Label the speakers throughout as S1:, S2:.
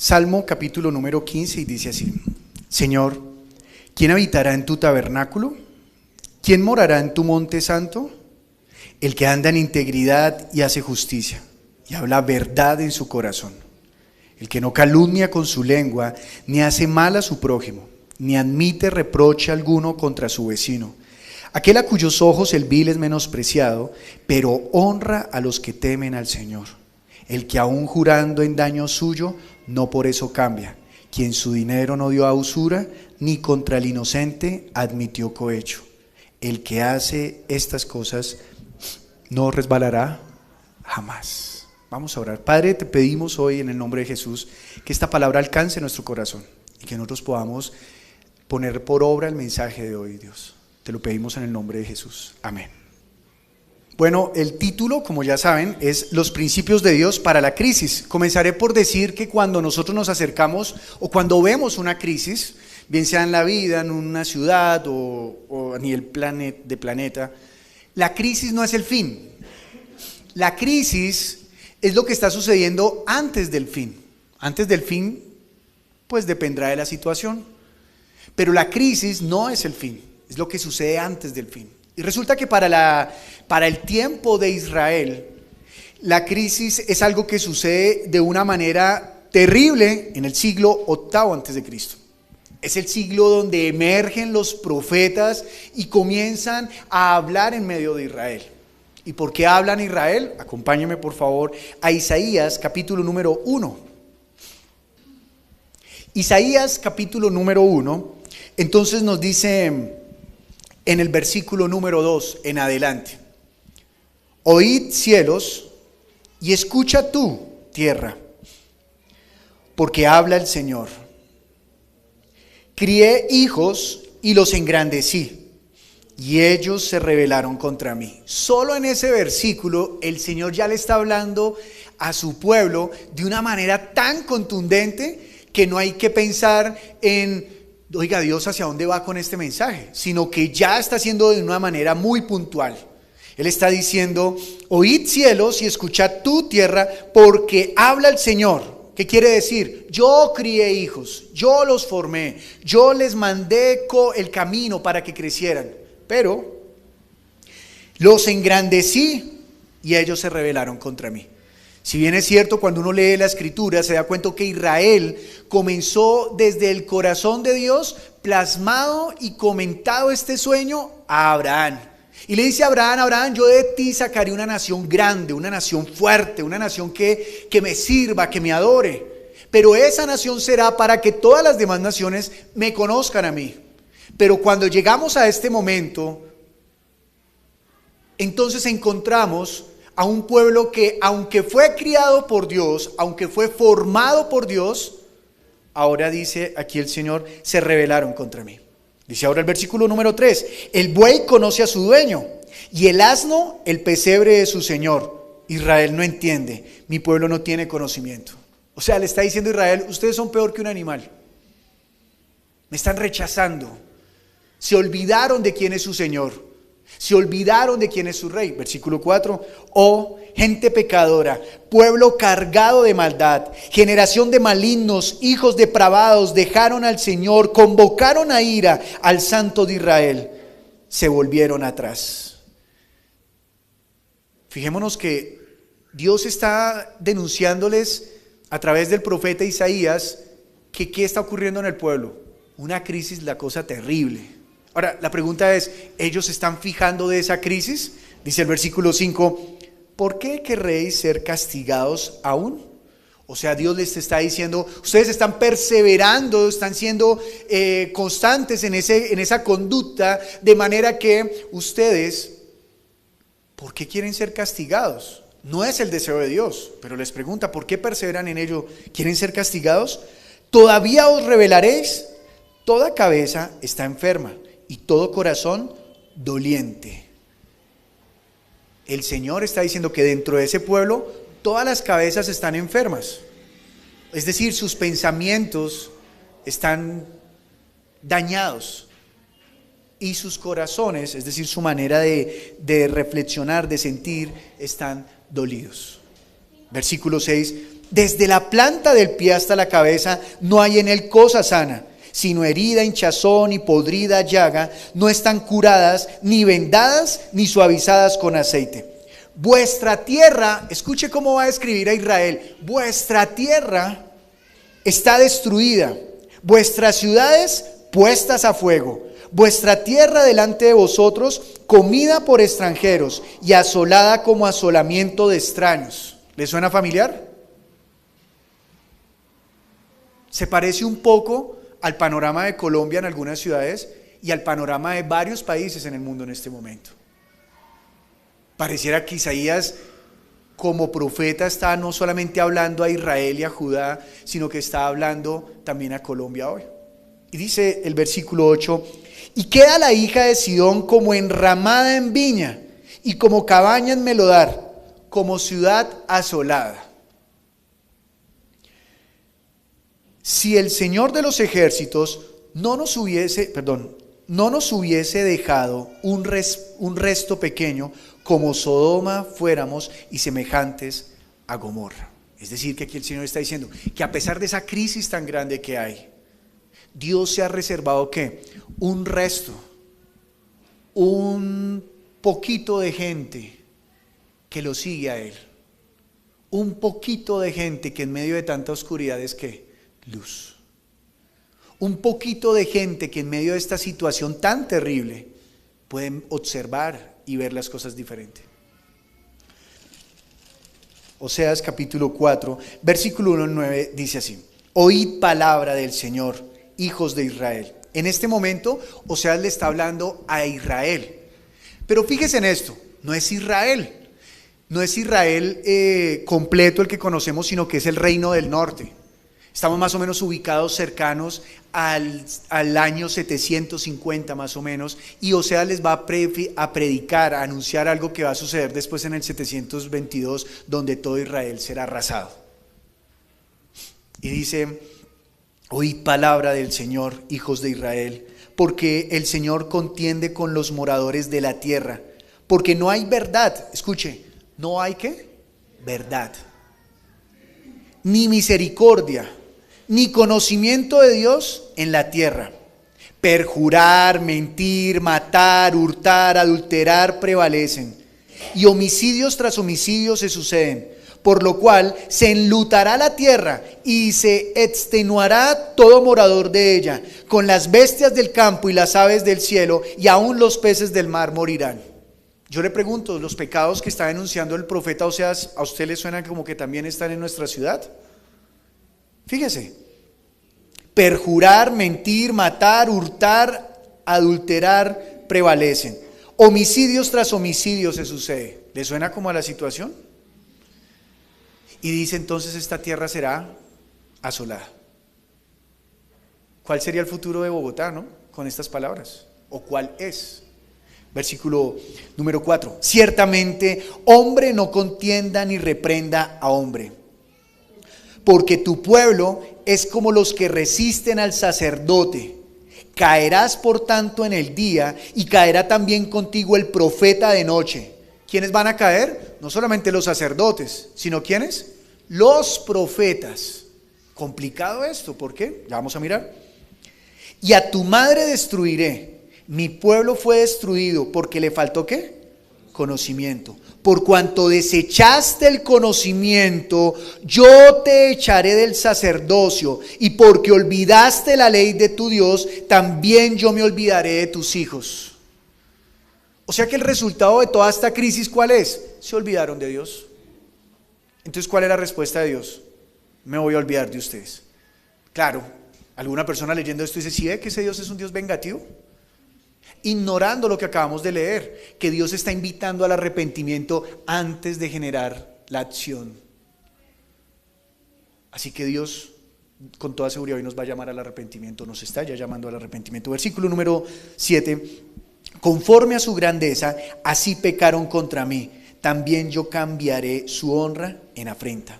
S1: Salmo capítulo número 15 y dice así: Señor, ¿quién habitará en tu tabernáculo? ¿Quién morará en tu monte santo? El que anda en integridad y hace justicia, y habla verdad en su corazón. El que no calumnia con su lengua, ni hace mal a su prójimo, ni admite reproche alguno contra su vecino. Aquel a cuyos ojos el vil es menospreciado, pero honra a los que temen al Señor. El que aún jurando en daño suyo, no por eso cambia. Quien su dinero no dio a usura, ni contra el inocente admitió cohecho. El que hace estas cosas no resbalará jamás. Vamos a orar. Padre, te pedimos hoy en el nombre de Jesús que esta palabra alcance nuestro corazón y que nosotros podamos poner por obra el mensaje de hoy, Dios. Te lo pedimos en el nombre de Jesús. Amén. Bueno, el título, como ya saben, es Los principios de Dios para la crisis. Comenzaré por decir que cuando nosotros nos acercamos o cuando vemos una crisis, bien sea en la vida, en una ciudad o a nivel de planeta, la crisis no es el fin. La crisis es lo que está sucediendo antes del fin. Antes del fin, pues dependerá de la situación. Pero la crisis no es el fin, es lo que sucede antes del fin. Y resulta que para el tiempo de Israel, la crisis es algo que sucede de una manera terrible en el siglo VIII antes de Cristo. Es el siglo donde emergen los profetas y comienzan a hablar en medio de Israel. ¿Y por qué hablan Israel? Acompáñenme por favor a Isaías capítulo número 1. Isaías capítulo número 1, entonces nos dice en el versículo número 2 en adelante: Oíd cielos y escucha tú tierra, porque habla el Señor. Crié hijos y los engrandecí, y ellos se rebelaron contra mí. Solo en ese versículo el Señor ya le está hablando a su pueblo de una manera tan contundente que no hay que pensar en, oiga, Dios, ¿hacia dónde va con este mensaje? Sino que ya está haciendo de una manera muy puntual. Él está diciendo: oíd cielos y escuchad tú tierra, porque habla el Señor. ¿Qué quiere decir? Yo crié hijos, yo los formé, yo les mandé el camino para que crecieran, pero los engrandecí y ellos se rebelaron contra mí. Si bien es cierto, cuando uno lee la Escritura se da cuenta que Israel comenzó desde el corazón de Dios, plasmado y comentado este sueño a Abraham. Y le dice a Abraham: Abraham, yo de ti sacaré una nación grande, una nación fuerte, una nación que me sirva, que me adore. Pero esa nación será para que todas las demás naciones me conozcan a mí. Pero cuando llegamos a este momento, entonces encontramos a un pueblo que, aunque fue criado por Dios, aunque fue formado por Dios, ahora dice aquí el Señor, se rebelaron contra mí. Dice ahora el versículo número 3: el buey conoce a su dueño, y el asno el pesebre de su señor. Israel no entiende, mi pueblo no tiene conocimiento. O sea, le está diciendo a Israel: ustedes son peor que un animal. Me están rechazando. Se olvidaron de quién es su Señor. Se olvidaron de quién es su rey. Versículo 4: oh gente pecadora, pueblo cargado de maldad, generación de malignos, hijos depravados, dejaron al Señor, convocaron a ira al Santo de Israel, se volvieron atrás. Fijémonos que Dios está denunciándoles a través del profeta Isaías que ¿qué está ocurriendo en el pueblo? Una crisis, la cosa terrible. Ahora, la pregunta es, ¿ellos se están fijando de esa crisis? Dice el versículo 5, ¿por qué querréis ser castigados aún? O sea, Dios les está diciendo, ustedes están perseverando, están siendo constantes en esa conducta, de manera que ustedes, ¿por qué quieren ser castigados? No es el deseo de Dios, pero les pregunta, ¿por qué perseveran en ello? ¿Quieren ser castigados? ¿Todavía os rebelaréis? Toda cabeza está enferma y todo corazón doliente. El Señor está diciendo que dentro de ese pueblo todas las cabezas están enfermas. Es decir, sus pensamientos están dañados y sus corazones, es decir, su manera de reflexionar, de sentir, están dolidos. Versículo 6, Desde la planta del pie hasta la cabeza no hay en él cosa sana, sino herida, hinchazón y podrida llaga. No están curadas, ni vendadas, ni suavizadas con aceite. Vuestra tierra, escuche cómo va a describir a Israel, vuestra tierra está destruida, vuestras ciudades puestas a fuego, vuestra tierra delante de vosotros comida por extranjeros y asolada como asolamiento de extraños. ¿Le suena familiar? Se parece un poco al panorama de Colombia en algunas ciudades y al panorama de varios países en el mundo en este momento. Pareciera que Isaías como profeta está no solamente hablando a Israel y a Judá, sino que está hablando también a Colombia hoy. Y dice el versículo 8, y queda la hija de Sidón como enramada en viña y como cabaña en melodar, como ciudad asolada. Si el Señor de los ejércitos no nos hubiese dejado un resto pequeño, como Sodoma fuéramos y semejantes a Gomorra. Es decir, que aquí el Señor está diciendo que a pesar de esa crisis tan grande que hay, Dios se ha reservado ¿qué? Un resto, un poquito de gente que lo sigue a Él. Un poquito de gente que en medio de tanta oscuridad es ¿qué? Luz. Un poquito de gente que en medio de esta situación tan terrible pueden observar y ver las cosas diferentes. Oseas capítulo 4, versículo 1 al 9 dice así: oíd palabra del Señor, hijos de Israel. En este momento Oseas le está hablando a Israel. Pero fíjese en esto, no es Israel completo el que conocemos, sino que es el reino del norte. Estamos más o menos ubicados cercanos al año 750 más o menos, y Oseas les va a predicar, a anunciar algo que va a suceder después en el 722, donde todo Israel será arrasado. Y dice: oíd palabra del Señor, hijos de Israel, porque el Señor contiende con los moradores de la tierra, porque no hay verdad, escuche, no hay ¿qué? Verdad, ni misericordia, ni conocimiento de Dios en la tierra. Perjurar, mentir, matar, hurtar, adulterar prevalecen, y homicidios tras homicidios se suceden, por lo cual se enlutará la tierra y se extenuará todo morador de ella, con las bestias del campo y las aves del cielo, y aún los peces del mar morirán. Yo le pregunto, ¿los pecados que está denunciando el profeta Oseas a usted le suenan como que también están en nuestra ciudad? Fíjese: perjurar, mentir, matar, hurtar, adulterar prevalecen. Homicidios tras homicidios se sucede. ¿Le suena como a la situación? Y dice entonces esta tierra será asolada. ¿Cuál sería el futuro de Bogotá, no? Con estas palabras. ¿O cuál es? Versículo número 4. Ciertamente hombre no contienda ni reprenda a hombre, porque tu pueblo es como los que resisten al sacerdote. Caerás por tanto en el día, y caerá también contigo el profeta de noche. ¿Quiénes van a caer? No solamente los sacerdotes, sino ¿quiénes? Los profetas. Complicado esto, ¿por qué? Ya vamos a mirar. Y a tu madre destruiré. Mi pueblo fue destruido porque le faltó ¿qué? Conocimiento. Por cuanto desechaste el conocimiento, yo te echaré del sacerdocio, y porque olvidaste la ley de tu Dios, también yo me olvidaré de tus hijos. O sea que el resultado de toda esta crisis, ¿cuál es? Se olvidaron de Dios. Entonces, ¿cuál es la respuesta de Dios? Me voy a olvidar de ustedes. Claro, alguna persona leyendo esto dice: ¿sí ve que ese Dios es un Dios vengativo? Ignorando lo que acabamos de leer, que Dios está invitando al arrepentimiento antes de generar la acción. Así que Dios con toda seguridad hoy nos va a llamar al arrepentimiento, nos está ya llamando al arrepentimiento. Versículo número 7: conforme a su grandeza, así pecaron contra mí, también yo cambiaré su honra en afrenta.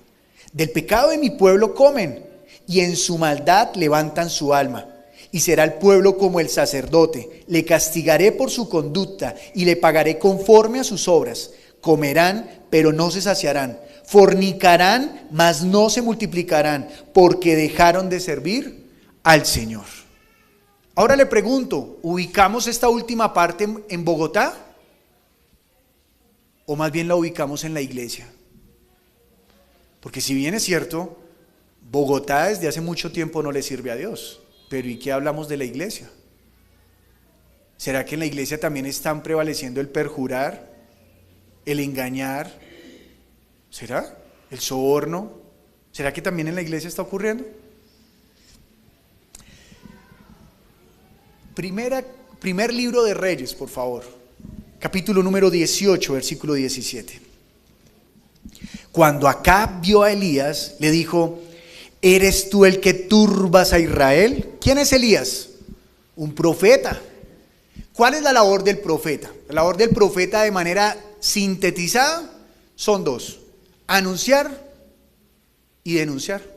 S1: Del pecado de mi pueblo comen, y en su maldad levantan su alma. Y será el pueblo como el sacerdote, le castigaré por su conducta y le pagaré conforme a sus obras. Comerán, pero no se saciarán, fornicarán, mas no se multiplicarán, porque dejaron de servir al Señor. Ahora le pregunto, ¿ubicamos esta última parte en Bogotá? ¿O más bien la ubicamos en la iglesia? Porque si bien es cierto, Bogotá desde hace mucho tiempo no le sirve a Dios, pero ¿y qué hablamos de la iglesia? ¿Será que en la iglesia también están prevaleciendo el perjurar, el engañar? ¿Será? ¿El soborno? ¿Será que también en la iglesia está ocurriendo? Primer libro de Reyes, por favor. Capítulo número 18, versículo 17. Cuando Acab vio a Elías, le dijo: ¿eres tú el que turbas a Israel? ¿Quién es Elías? Un profeta. ¿Cuál es la labor del profeta? La labor del profeta, de manera sintetizada, son dos: anunciar y denunciar.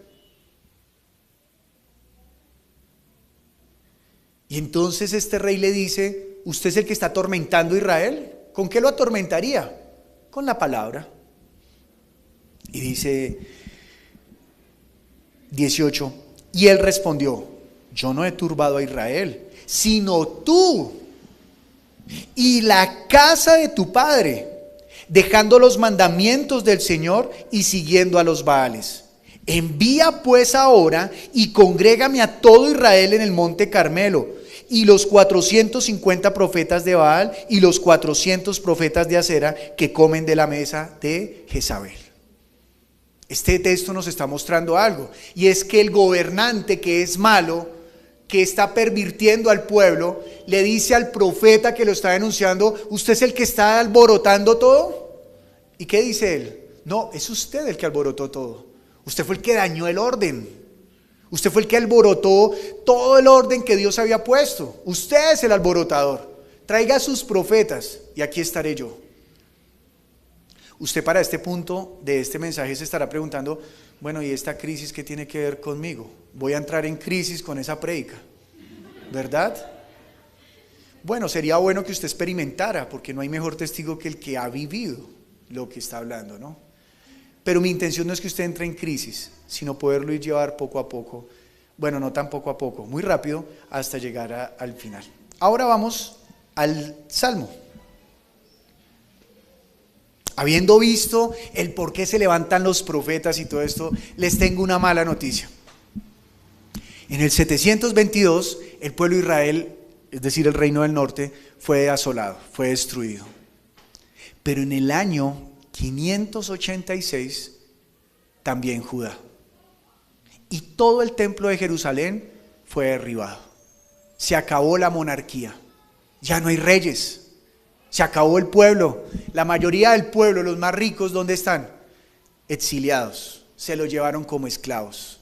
S1: Y entonces este rey le dice: ¿usted es el que está atormentando a Israel? ¿Con qué lo atormentaría? Con la palabra. Y dice 18, y él respondió: yo no he turbado a Israel, sino tú y la casa de tu padre, dejando los mandamientos del Señor y siguiendo a los Baales. Envía pues ahora y congrégame a todo Israel en el monte Carmelo, y los 450 profetas de Baal y los 400 profetas de Acera que comen de la mesa de Jezabel. Este texto nos está mostrando algo, y es que el gobernante, que es malo, que está pervirtiendo al pueblo, le dice al profeta que lo está denunciando: ¿usted es el que está alborotando todo? ¿Y qué dice él? No, es usted el que alborotó todo. Usted fue el que dañó el orden. Usted fue el que alborotó todo el orden que Dios había puesto. Usted es el alborotador. Traiga a sus profetas y aquí estaré yo. Usted, para este punto de este mensaje, se estará preguntando: bueno, ¿y esta crisis qué tiene que ver conmigo? Voy a entrar en crisis con esa prédica, ¿verdad? Bueno, sería bueno que usted experimentara, porque no hay mejor testigo que el que ha vivido lo que está hablando, ¿no? Pero mi intención no es que usted entre en crisis, sino poderlo ir llevar poco a poco. Bueno, no tan poco a poco, muy rápido, hasta llegar al final. Ahora vamos al Salmo. Habiendo visto el por qué se levantan los profetas y todo esto, les tengo una mala noticia. En el 722, el pueblo de Israel, es decir, el reino del norte, fue asolado, fue destruido. Pero en el año 586, también Judá. Y todo el templo de Jerusalén fue derribado. Se acabó la monarquía. Ya no hay reyes. Se acabó el pueblo. La mayoría del pueblo, los más ricos, ¿dónde están? Exiliados. Se los llevaron como esclavos.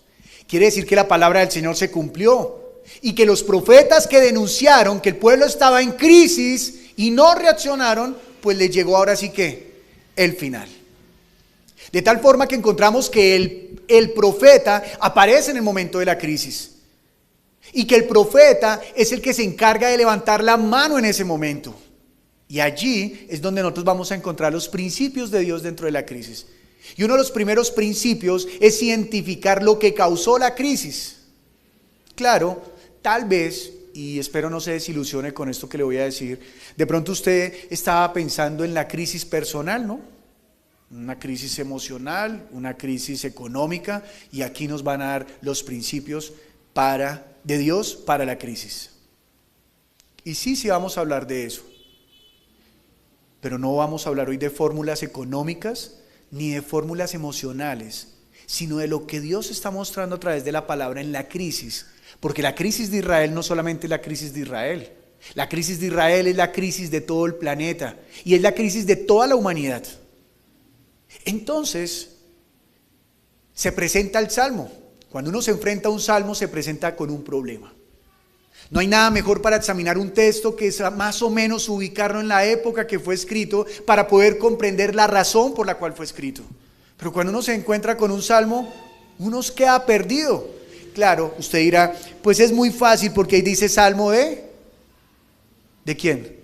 S1: Quiere decir que la palabra del Señor se cumplió. Y que los profetas que denunciaron que el pueblo estaba en crisis y no reaccionaron, pues les llegó ahora sí que el final. De tal forma que encontramos que el profeta aparece en el momento de la crisis. Y que el profeta es el que se encarga de levantar la mano en ese momento. Y allí es donde nosotros vamos a encontrar los principios de Dios dentro de la crisis. Y uno de los primeros principios es identificar lo que causó la crisis. Claro, tal vez, y espero no se desilusione con esto que le voy a decir, de pronto usted estaba pensando en la crisis personal, ¿no? Una crisis emocional, una crisis económica, y aquí nos van a dar los principios de Dios para la crisis. Y sí vamos a hablar de eso. Pero no vamos a hablar hoy de fórmulas económicas ni de fórmulas emocionales, sino de lo que Dios está mostrando a través de la palabra en la crisis. Porque la crisis de Israel no solamente es la crisis de Israel. La crisis de Israel es la crisis de todo el planeta y es la crisis de toda la humanidad. Entonces, se presenta el Salmo. Cuando uno se enfrenta a un Salmo, se presenta con un problema. No hay nada mejor para examinar un texto que es más o menos ubicarlo en la época que fue escrito para poder comprender la razón por la cual fue escrito. Pero cuando uno se encuentra con un Salmo, uno queda perdido. Claro, usted dirá, pues es muy fácil porque ahí dice Salmo ¿de quién?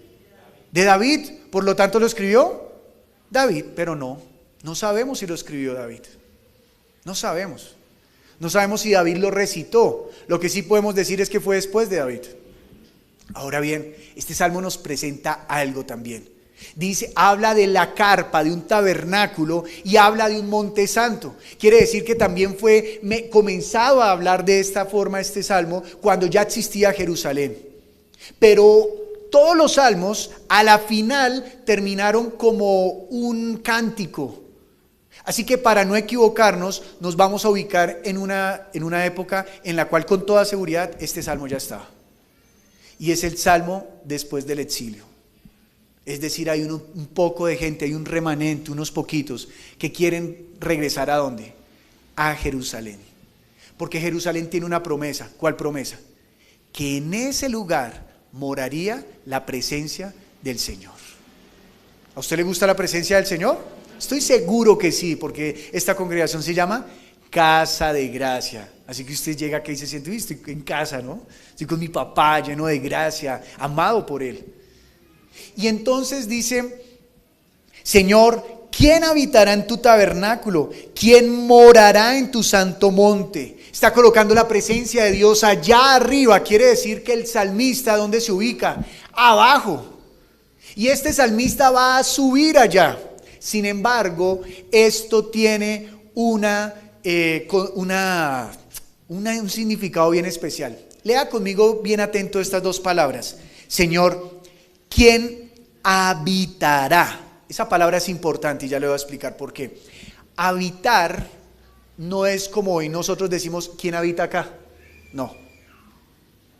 S1: De David, por lo tanto lo escribió David, pero no No sabemos si lo escribió David. No sabemos. No sabemos si David lo recitó. Lo que sí podemos decir es que fue después de David. Ahora bien, este salmo nos presenta algo también. Dice, habla de la carpa, de un tabernáculo, y habla de un monte santo. Quiere decir que también fue comenzado a hablar de esta forma este salmo cuando ya existía Jerusalén. Pero todos los salmos a la final terminaron como un cántico. Así que para no equivocarnos, nos vamos a ubicar en una época en la cual con toda seguridad este salmo ya estaba. Y es el salmo después del exilio. Es decir, hay un poco de gente, hay un remanente, unos poquitos que quieren regresar ¿a dónde? A Jerusalén. Porque Jerusalén tiene una promesa. ¿Cuál promesa? Que en ese lugar moraría la presencia del Señor. ¿A usted le gusta la presencia del Señor? Estoy seguro que sí, porque esta congregación se llama Casa de Gracia. Así que usted llega aquí y se siente, estoy en casa, ¿no? Estoy con mi papá lleno de gracia, amado por Él. Y entonces dice, Señor, ¿quién habitará en tu tabernáculo? ¿Quién morará en tu santo monte? Está colocando la presencia de Dios allá arriba. Quiere decir que el salmista, ¿dónde se ubica? Abajo. Y este salmista va a subir allá. Sin embargo, esto tiene un significado bien especial. Lea conmigo bien atento estas dos palabras. Señor, ¿quién habitará? Esa palabra es importante y ya le voy a explicar por qué. Habitar no es como hoy nosotros decimos, ¿quién habita acá? No.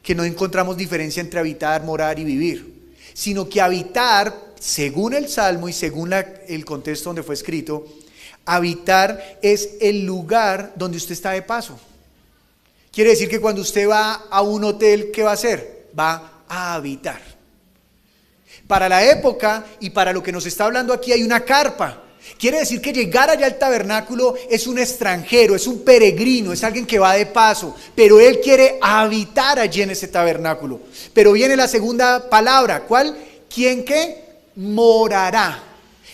S1: Que no encontramos diferencia entre habitar, morar y vivir. Sino que habitar, según el Salmo y según el contexto donde fue escrito, habitar es el lugar donde usted está de paso. Quiere decir que cuando usted va a un hotel, ¿qué va a hacer? Va a habitar. Para la época y para lo que nos está hablando aquí hay una carpa. Quiere decir que llegar allá al tabernáculo es un extranjero, es un peregrino, es alguien que va de paso, pero él quiere habitar allí en ese tabernáculo. Pero viene la segunda palabra, ¿cuál? ¿Quién qué? Morará.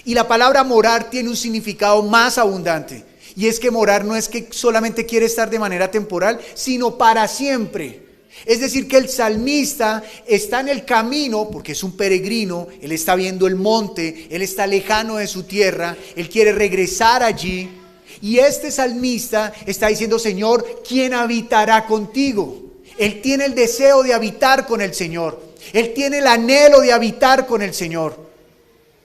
S1: Y la palabra morar tiene un significado más abundante. Y es que morar no es que solamente quiere estar de manera temporal, sino para siempre. Es decir, que el salmista está en el camino, porque es un peregrino, él está viendo el monte, él está lejano de su tierra, él quiere regresar allí. Y este salmista está diciendo, Señor, ¿quién habitará contigo? Él tiene el deseo de habitar con el Señor, él tiene el anhelo de habitar con el Señor.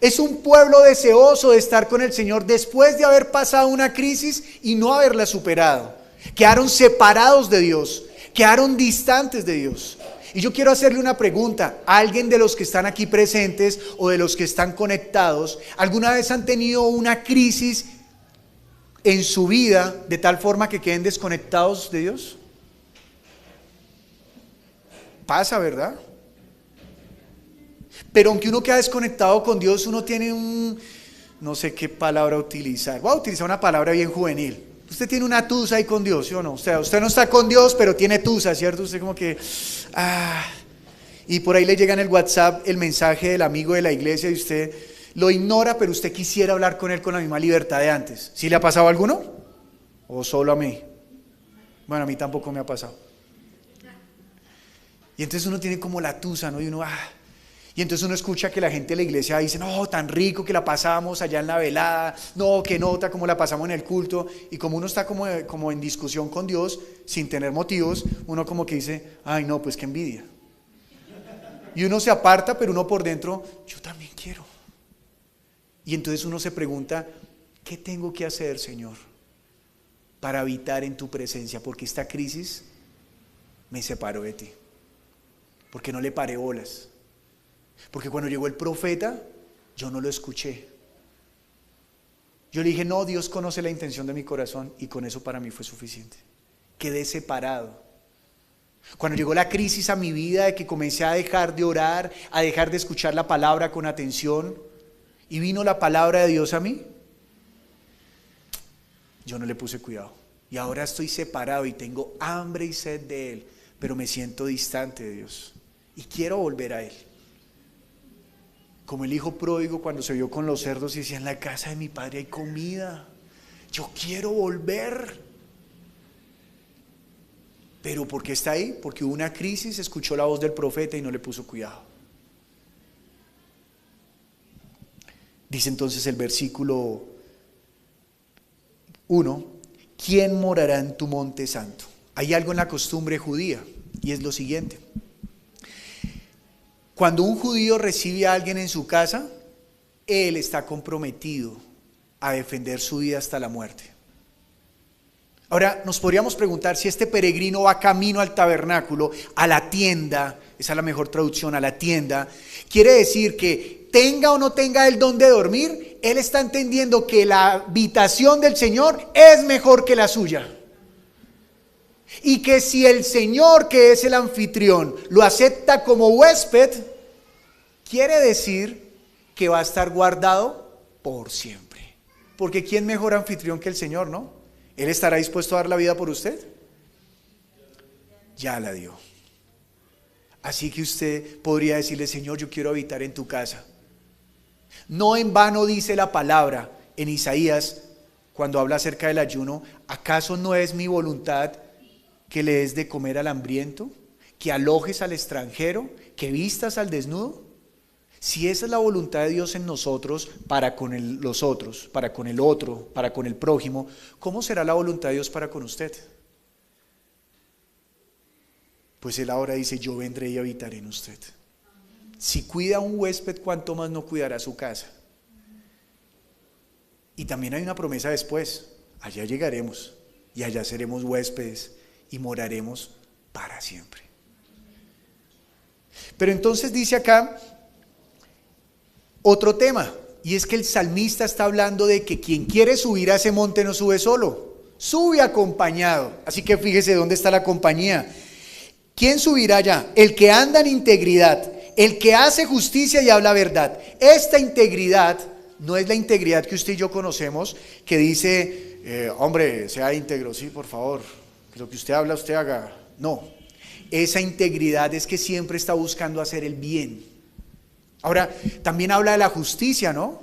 S1: Es un pueblo deseoso de estar con el Señor después de haber pasado una crisis y no haberla superado. Quedaron separados de Dios. Quedaron distantes de Dios. Y yo quiero hacerle una pregunta. ¿Alguien de los que están aquí presentes o de los que están conectados, alguna vez han tenido una crisis en su vida de tal forma que queden desconectados de Dios? Pasa, ¿verdad? Pero aunque uno queda desconectado con Dios, uno tiene no sé qué palabra utilizar. Voy a utilizar una palabra bien juvenil. Usted tiene una tusa ahí con Dios, ¿sí o no? O sea, usted no está con Dios, pero tiene tusa, ¿cierto? Usted como que, y por ahí le llega en el WhatsApp el mensaje del amigo de la iglesia y usted lo ignora, pero usted quisiera hablar con él con la misma libertad de antes. ¿Sí le ha pasado a alguno? ¿O solo a mí? Bueno, a mí tampoco me ha pasado. Y entonces uno tiene como la tusa, ¿no? Y uno, Y entonces uno escucha que la gente de la iglesia dice, no, tan rico que la pasamos allá en la velada, no, qué nota como la pasamos en el culto. Y como uno está como en discusión con Dios, sin tener motivos, uno como que dice, ay no, pues qué envidia. Y uno se aparta, pero uno por dentro, yo también quiero. Y entonces uno se pregunta, ¿qué tengo que hacer, Señor, para habitar en tu presencia? Porque esta crisis me separó de ti, porque no le paré bolas. Porque cuando llegó el profeta, yo no lo escuché. Yo le dije, no, Dios conoce la intención de mi corazón, y con eso para mí fue suficiente. Quedé separado. Cuando llegó la crisis a mi vida de que comencé a dejar de orar, a dejar de escuchar la palabra con atención, y vino la palabra de Dios a mí, yo no le puse cuidado. Y ahora estoy separado y tengo hambre y sed de Él, pero me siento distante de Dios. Y quiero volver a Él. Como el hijo pródigo cuando se vio con los cerdos y decía: en la casa de mi padre hay comida, yo quiero volver. Pero ¿por qué está ahí? Porque hubo una crisis, escuchó la voz del profeta y no le puso cuidado. Dice entonces el versículo 1: ¿quién morará en tu monte santo? Hay algo en la costumbre judía y es lo siguiente: cuando un judío recibe a alguien en su casa, él está comprometido a defender su vida hasta la muerte. Ahora, nos podríamos preguntar si este peregrino va camino al tabernáculo, a la tienda, esa es la mejor traducción, a la tienda, quiere decir que tenga o no tenga el don de dormir, él está entendiendo que la habitación del Señor es mejor que la suya. Y que si el Señor, que es el anfitrión, lo acepta como huésped, quiere decir que va a estar guardado por siempre. Porque ¿quién mejor anfitrión que el Señor, no? ¿Él estará dispuesto a dar la vida por usted? Ya la dio. Así que usted podría decirle: Señor, yo quiero habitar en tu casa. No en vano dice la palabra en Isaías, cuando habla acerca del ayuno: ¿acaso no es mi voluntad que le des de comer al hambriento, que alojes al extranjero, que vistas al desnudo? Si esa es la voluntad de Dios en nosotros, para con los otros, para con el otro, para con el prójimo, ¿cómo será la voluntad de Dios para con usted? Pues Él ahora dice: yo vendré y habitaré en usted. Si cuida a un huésped, ¿cuánto más no cuidará su casa? Y también hay una promesa después: allá llegaremos y allá seremos huéspedes y moraremos para siempre. Pero entonces dice acá otro tema, y es que el salmista está hablando de que quien quiere subir a ese monte no sube solo, sube acompañado. Así que fíjese dónde está la compañía. ¿Quién subirá allá? El que anda en integridad, el que hace justicia y habla verdad. Esta integridad no es la integridad que usted y yo conocemos, que dice: hombre, sea íntegro, sí, por favor, que lo que usted habla, usted haga. No, esa integridad es que siempre está buscando hacer el bien. Ahora, también habla de la justicia, ¿no?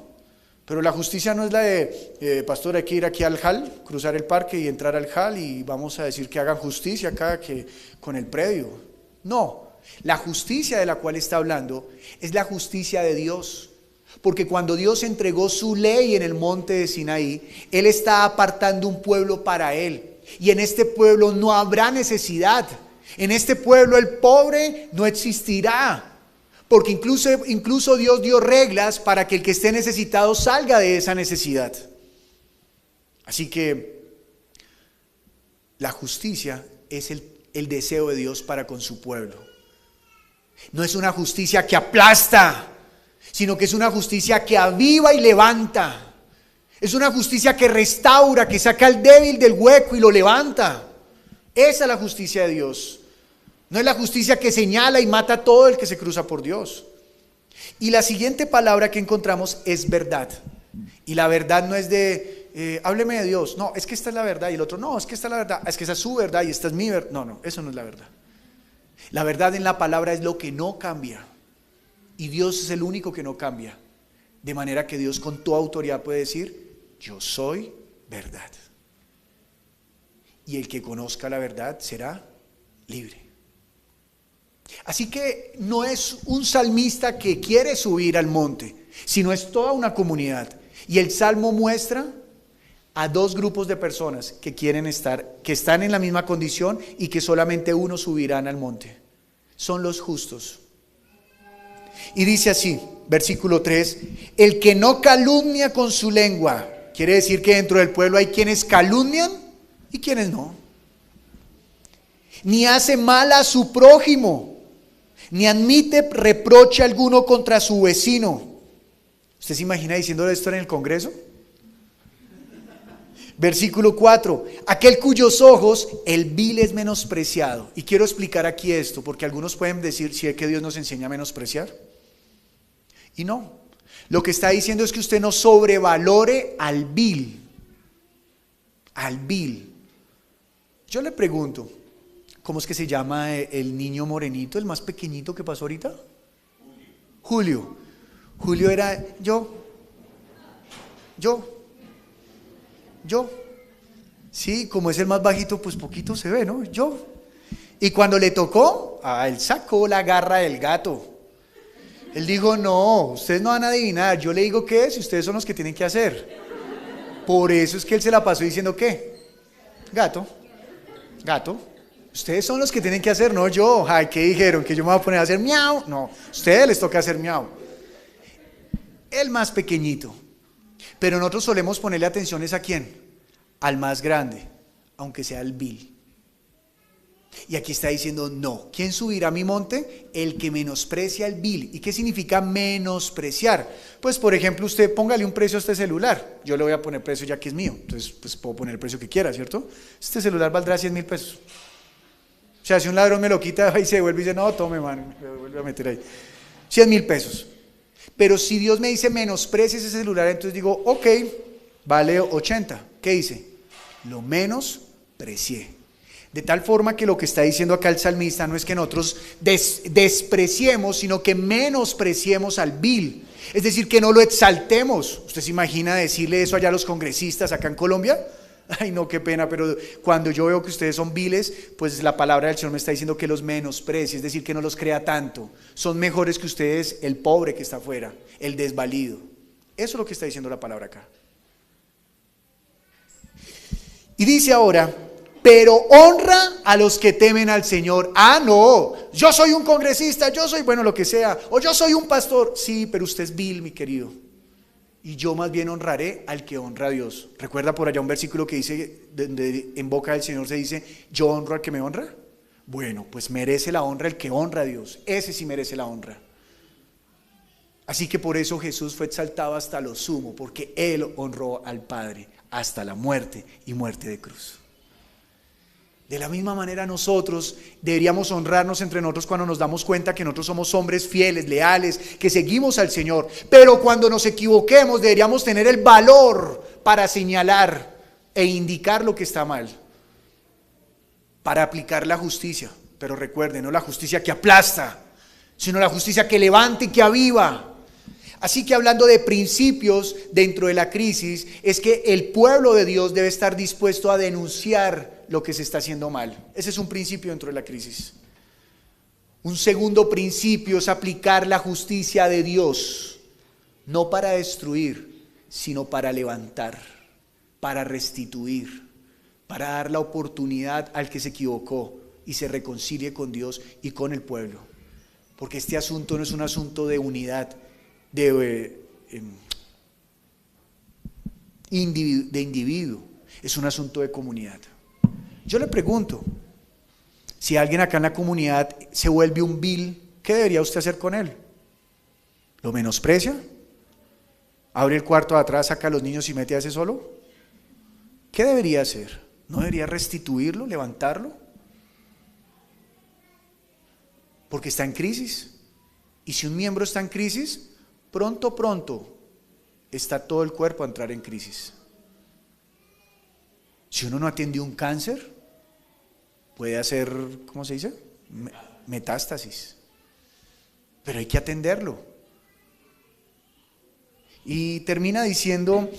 S1: Pero la justicia no es la de, pastor, hay que ir aquí al hall, cruzar el parque y entrar al hall y vamos a decir que hagan justicia acá que con el predio. No, la justicia de la cual está hablando es la justicia de Dios. Porque cuando Dios entregó su ley en el monte de Sinaí, Él está apartando un pueblo para Él. Y en este pueblo no habrá necesidad. En este pueblo el pobre no existirá. Porque incluso Dios dio reglas para que el que esté necesitado salga de esa necesidad. Así que la justicia es el deseo de Dios para con su pueblo. No es una justicia que aplasta, sino que es una justicia que aviva y levanta. Es una justicia que restaura, que saca al débil del hueco y lo levanta. Esa es la justicia de Dios. No es la justicia que señala y mata a todo el que se cruza por Dios. Y la siguiente palabra que encontramos es verdad. Y la verdad no es de, hábleme de Dios. No, es que esta es la verdad. Y el otro, no, es que esta es la verdad. Es que esa es su verdad y esta es mi verdad. No, eso no es la verdad. La verdad en la palabra es lo que no cambia. Y Dios es el único que no cambia. De manera que Dios con toda autoridad puede decir: yo soy verdad. Y el que conozca la verdad será libre. Así que no es un salmista que quiere subir al monte, sino es toda una comunidad. Y el salmo muestra a dos grupos de personas que quieren estar, que están en la misma condición y que solamente uno subirán al monte. Son los justos. Y dice así, versículo 3: el que no calumnia con su lengua. Quiere decir que dentro del pueblo hay quienes calumnian y quienes no. Ni hace mal a su prójimo, ni admite reproche alguno contra su vecino. ¿Usted se imagina diciéndole esto en el Congreso? Versículo 4: aquel cuyos ojos el vil es menospreciado. Y quiero explicar aquí esto, porque algunos pueden decir: si es que Dios nos enseña a menospreciar. Y no, lo que está diciendo es que usted no sobrevalore al vil. Al vil. Yo le pregunto, ¿cómo es que se llama el niño morenito, el más pequeñito que pasó ahorita? Julio. Julio era yo. Sí, como es el más bajito, pues poquito se ve, ¿no? Yo. Y cuando le tocó, él sacó la garra del gato. Él dijo, no, ustedes no van a adivinar, yo le digo qué es y ustedes son los que tienen que hacer. Por eso es que él se la pasó diciendo ¿qué? Gato. Ustedes son los que tienen que hacer, no yo. Ay, ¿qué dijeron? ¿Que yo me voy a poner a hacer miau? No, a ustedes les toca hacer miau. El más pequeñito. Pero nosotros solemos ponerle atención ¿es a quién? Al más grande, aunque sea el vil. Y aquí está diciendo no. ¿Quién subirá a mi monte? El que menosprecia el vil. ¿Y qué significa menospreciar? Pues por ejemplo usted póngale un precio a este celular. Yo le voy a poner precio ya que es mío. Entonces pues puedo poner el precio que quiera, ¿cierto? Este celular valdrá 100,000 pesos. O sea, si un ladrón me lo quita y se vuelve y dice no, tome man, me vuelve a meter ahí. 100,000 pesos. Pero si Dios me dice menosprecia ese celular, entonces digo ok, vale 80. ¿Qué dice? Lo menosprecié. De tal forma que lo que está diciendo acá el salmista no es que nosotros despreciemos, sino que menospreciemos al vil. Es decir, que no lo exaltemos. ¿Usted se imagina decirle eso allá a los congresistas acá en Colombia? Ay, no, qué pena, pero cuando yo veo que ustedes son viles, pues la palabra del Señor me está diciendo que los menosprecie, es decir, que no los crea tanto. Son mejores que ustedes, el pobre que está afuera, el desvalido. Eso es lo que está diciendo la palabra acá. Y dice ahora, pero honra a los que temen al Señor. No, yo soy un congresista, yo soy, bueno, lo que sea, o yo soy un pastor. Sí, pero usted es vil, mi querido. Y yo más bien honraré al que honra a Dios. ¿Recuerda por allá un versículo que dice, donde en boca del Señor se dice, yo honro al que me honra? Bueno, pues merece la honra el que honra a Dios. Ese sí merece la honra. Así que por eso Jesús fue exaltado hasta lo sumo, porque Él honró al Padre hasta la muerte y muerte de cruz. De la misma manera nosotros deberíamos honrarnos entre nosotros cuando nos damos cuenta que nosotros somos hombres fieles, leales, que seguimos al Señor. Pero cuando nos equivoquemos deberíamos tener el valor para señalar e indicar lo que está mal, para aplicar la justicia. Pero recuerden, no la justicia que aplasta, sino la justicia que levanta y que aviva. Así que hablando de principios dentro de la crisis, es que el pueblo de Dios debe estar dispuesto a denunciar lo que se está haciendo mal. Ese es un principio dentro de la crisis. Un segundo principio es aplicar la justicia de Dios, no para destruir, sino para levantar, para restituir, para dar la oportunidad al que se equivocó y se reconcilie con Dios y con el pueblo. Porque este asunto no es un asunto de unidad, de individuo, es un asunto de comunidad. Yo le pregunto, si alguien acá en la comunidad se vuelve un vil, ¿qué debería usted hacer con él? ¿Lo menosprecia? ¿Abre el cuarto de atrás, saca a los niños y mete a ese solo? ¿Qué debería hacer? ¿No debería restituirlo, levantarlo? Porque está en crisis. Y si un miembro está en crisis, pronto está todo el cuerpo a entrar en crisis. Si uno no atiende un cáncer, puede hacer, ¿cómo se dice? Metástasis. Pero hay que atenderlo. Y termina diciendo,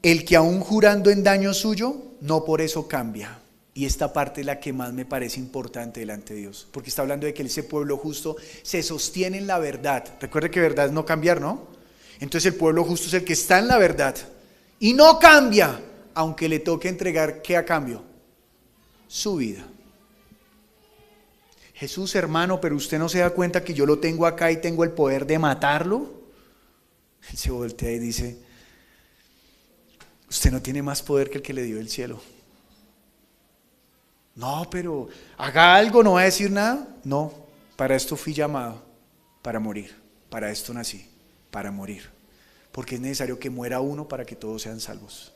S1: el que aún jurando en daño suyo, no por eso cambia. Y esta parte es la que más me parece importante delante de Dios, porque está hablando de que ese pueblo justo se sostiene en la verdad. Recuerde que verdad es no cambiar, ¿no? Entonces el pueblo justo es el que está en la verdad y no cambia, aunque le toque entregar, ¿qué a cambio? Su vida. Jesús, hermano, pero usted no se da cuenta que yo lo tengo acá y tengo el poder de matarlo. Él se voltea y dice, usted no tiene más poder que el que le dio el cielo. No, pero haga algo, no va a decir nada. No, para esto fui llamado, para morir. Para esto nací, para morir. Porque es necesario que muera uno para que todos sean salvos.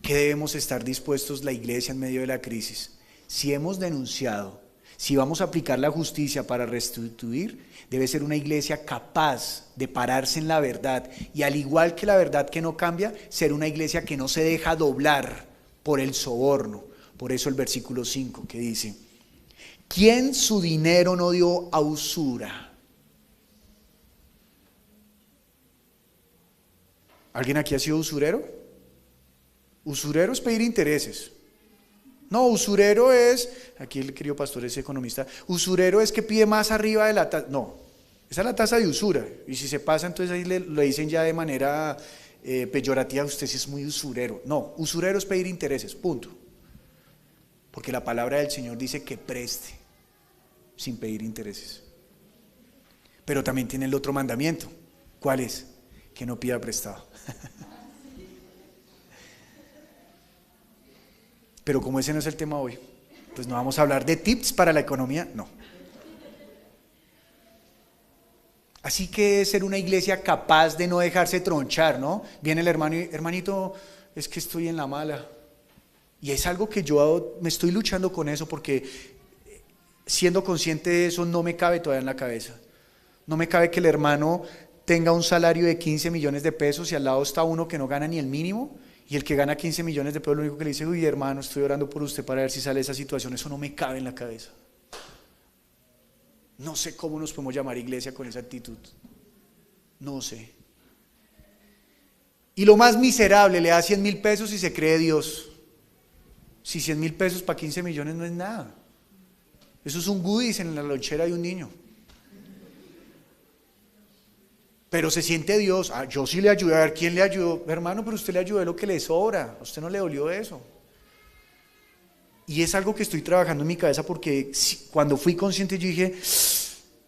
S1: ¿Qué debemos estar dispuestos la iglesia en medio de la crisis? Si hemos denunciado, si vamos a aplicar la justicia para restituir, debe ser una iglesia capaz de pararse en la verdad. Y al igual que la verdad que no cambia, ser una iglesia que no se deja doblar por el soborno. Por eso el versículo 5 que dice, ¿Quién su dinero no dio a usura? ¿Alguien aquí ha sido usurero? Usurero es pedir intereses. No, usurero es, aquí el querido pastor es economista, usurero es que pide más arriba de la tasa. No, esa es la tasa de usura. Y si se pasa, entonces ahí le dicen ya de manera peyorativa, usted sí es muy usurero. No, usurero es pedir intereses, punto. Porque la palabra del Señor dice que preste sin pedir intereses. Pero también tiene el otro mandamiento. ¿Cuál es? Que no pida prestado. Pero como ese no es el tema hoy, pues no vamos a hablar de tips para la economía, no. Así que es ser una iglesia capaz de no dejarse tronchar, ¿no? Viene el hermano y, hermanito, es que estoy en la mala. Y es algo que yo me estoy luchando con eso porque siendo consciente de eso no me cabe todavía en la cabeza. No me cabe que el hermano tenga un salario de 15 millones de pesos y al lado está uno que no gana ni el mínimo. Y el que gana 15 millones de pesos lo único que le dice, uy hermano, estoy orando por usted para ver si sale de esa situación. Eso no me cabe en la cabeza. No sé cómo nos podemos llamar iglesia con esa actitud. No sé. Y lo más miserable, le da 100,000 pesos y se cree Dios. Si 100,000 pesos para 15 millones no es nada. Eso es un goodies en la lonchera de un niño. Pero se siente Dios, yo sí le ayudé, a ver quién le ayudó, hermano, pero usted le ayudó lo que le sobra, a usted no le dolió eso. Y es algo que estoy trabajando en mi cabeza porque cuando fui consciente yo dije,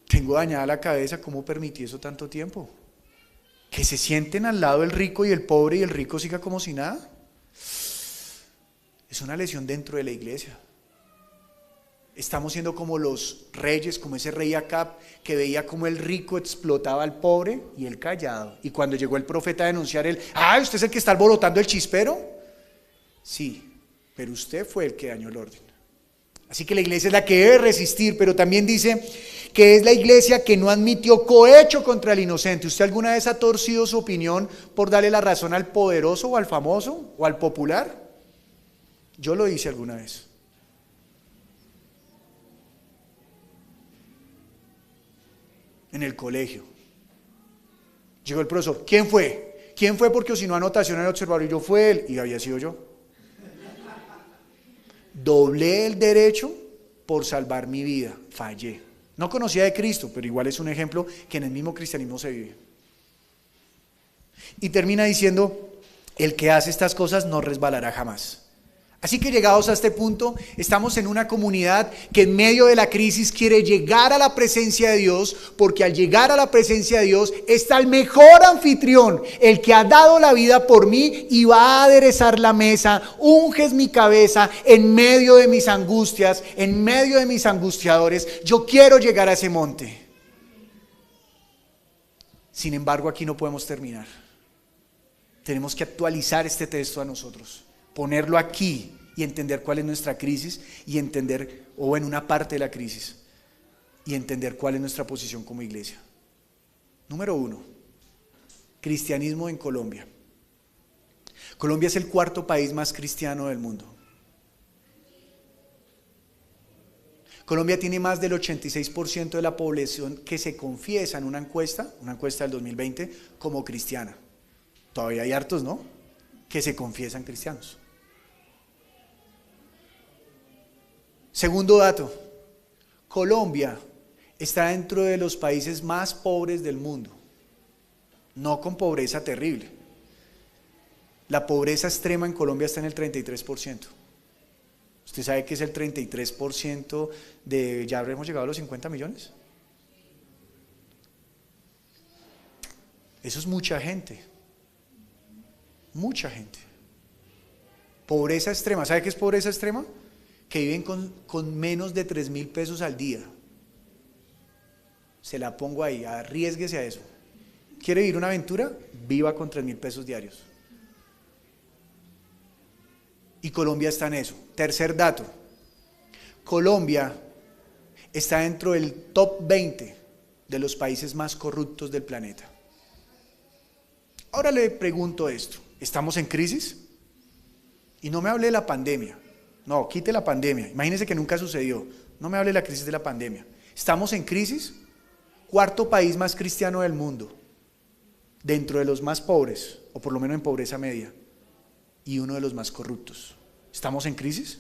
S1: tengo dañada la cabeza, ¿cómo permití eso tanto tiempo? Que se sienten al lado el rico y el pobre y el rico siga como si nada. Es una lesión dentro de la iglesia. Estamos siendo como los reyes, como ese rey Acab que veía como el rico explotaba al pobre y él callado. Y cuando llegó el profeta a denunciar él, ¿usted es el que está alborotando el chispero? Sí, pero usted fue el que dañó el orden. Así que la iglesia es la que debe resistir, pero también dice que es la iglesia que no admitió cohecho contra el inocente. ¿Usted alguna vez ha torcido su opinión por darle la razón al poderoso o al famoso o al popular? Yo lo hice alguna vez. En el colegio. Llegó el profesor, ¿quién fue? ¿Quién fue? Porque si no anotación en el observador y yo fue él y había sido yo. Doblé el derecho por salvar mi vida, fallé. No conocía de Cristo, pero igual es un ejemplo que en el mismo cristianismo se vive. Y termina diciendo, el que hace estas cosas no resbalará jamás. Así que llegados a este punto, estamos en una comunidad que en medio de la crisis quiere llegar a la presencia de Dios, porque al llegar a la presencia de Dios está el mejor anfitrión, el que ha dado la vida por mí y va a aderezar la mesa, unges mi cabeza en medio de mis angustias, en medio de mis angustiadores. Yo quiero llegar a ese monte. Sin embargo, aquí no podemos terminar. Tenemos que actualizar este texto a nosotros. Ponerlo aquí y entender cuál es nuestra crisis y entender, o en una parte de la crisis, y entender cuál es nuestra posición como iglesia. Número 1, cristianismo en Colombia. Colombia es el cuarto país más cristiano del mundo. Colombia tiene más del 86% de la población que se confiesa en una encuesta del 2020, como cristiana. Todavía hay hartos, ¿no?, que se confiesan cristianos. Segundo dato, Colombia está dentro de los países más pobres del mundo, no con pobreza terrible. La pobreza extrema en Colombia está en el 33%. ¿Usted sabe qué es el 33% de, ya habremos llegado a los 50 millones? Eso es mucha gente. Mucha gente. Pobreza extrema. ¿Sabe qué es pobreza extrema? Que viven con menos de 3,000 pesos al día. Se la pongo ahí, arriésguese a eso. ¿Quiere vivir una aventura? Viva con 3,000 pesos diarios. Y Colombia está en eso. Tercer dato, Colombia está dentro del top 20 de los países más corruptos del planeta. Ahora le pregunto esto, ¿estamos en crisis? Y no me hable de la pandemia, no, quite la pandemia, imagínese que nunca sucedió, No me hable de la crisis de la pandemia. Estamos en crisis. Cuarto país más cristiano del mundo, dentro de los más pobres, o por lo menos en pobreza media, y uno de los más corruptos. ¿Estamos en crisis?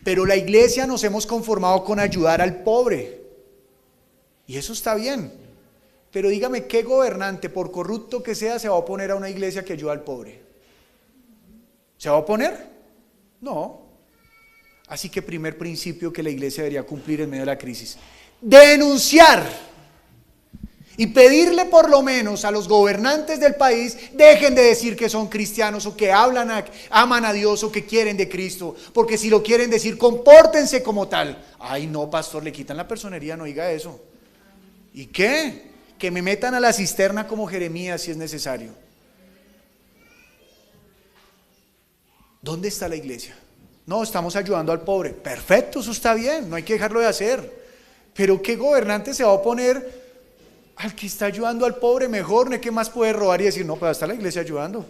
S1: Pero la iglesia nos hemos conformado con ayudar al pobre, y eso está bien. Pero dígame, ¿qué gobernante, por corrupto que sea, se va a oponer a una iglesia que ayuda al pobre? ¿Se va a oponer? No. Así que primer principio que la iglesia debería cumplir en medio de la crisis: denunciar y pedirle por lo menos a los gobernantes del país, dejen de decir que son cristianos o que aman a Dios o que quieren de Cristo, porque si lo quieren decir, compórtense como tal. Ay no, pastor, le quitan la personería, no diga eso. ¿Y qué? Que me metan a la cisterna como Jeremías si es necesario. ¿Dónde está la iglesia? No, estamos ayudando al pobre. Perfecto, eso está bien, no hay que dejarlo de hacer. Pero ¿qué gobernante se va a oponer al que está ayudando al pobre? Mejor, ¿no? ¿Qué más puede robar y decir, no, pues está la iglesia ayudando?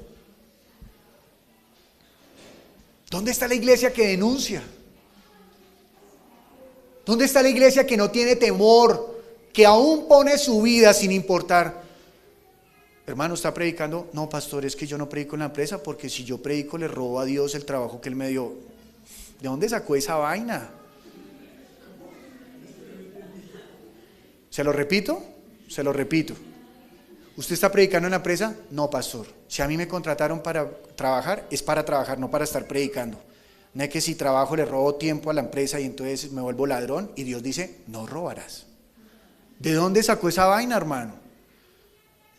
S1: ¿Dónde está la iglesia que denuncia? ¿Dónde está la iglesia que no tiene temor, que aún pone su vida sin importar? Hermano, ¿está predicando? No, pastor, es que yo no predico en la empresa, porque si yo predico le robo a Dios el trabajo que Él me dio. ¿De dónde sacó esa vaina? ¿Se lo repito? Se lo repito. ¿Usted está predicando en la empresa? No, pastor. Si a mí me contrataron para trabajar, es para trabajar, no para estar predicando. No es que si trabajo le robo tiempo a la empresa y entonces me vuelvo ladrón, y Dios dice, no robarás. ¿De dónde sacó esa vaina, hermano?